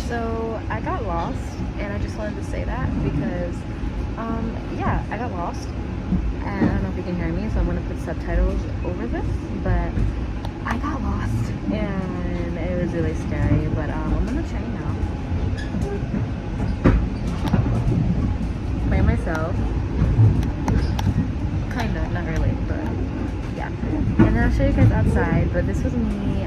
So I got lost, and I just wanted to say that because, yeah, I got lost, and I don't know if you can hear me, so I'm gonna put subtitles over this, but I got lost, and it was really scary, but I'm on the train now, by myself, kinda, not really, but yeah, and then I'll show you guys outside, but this was me,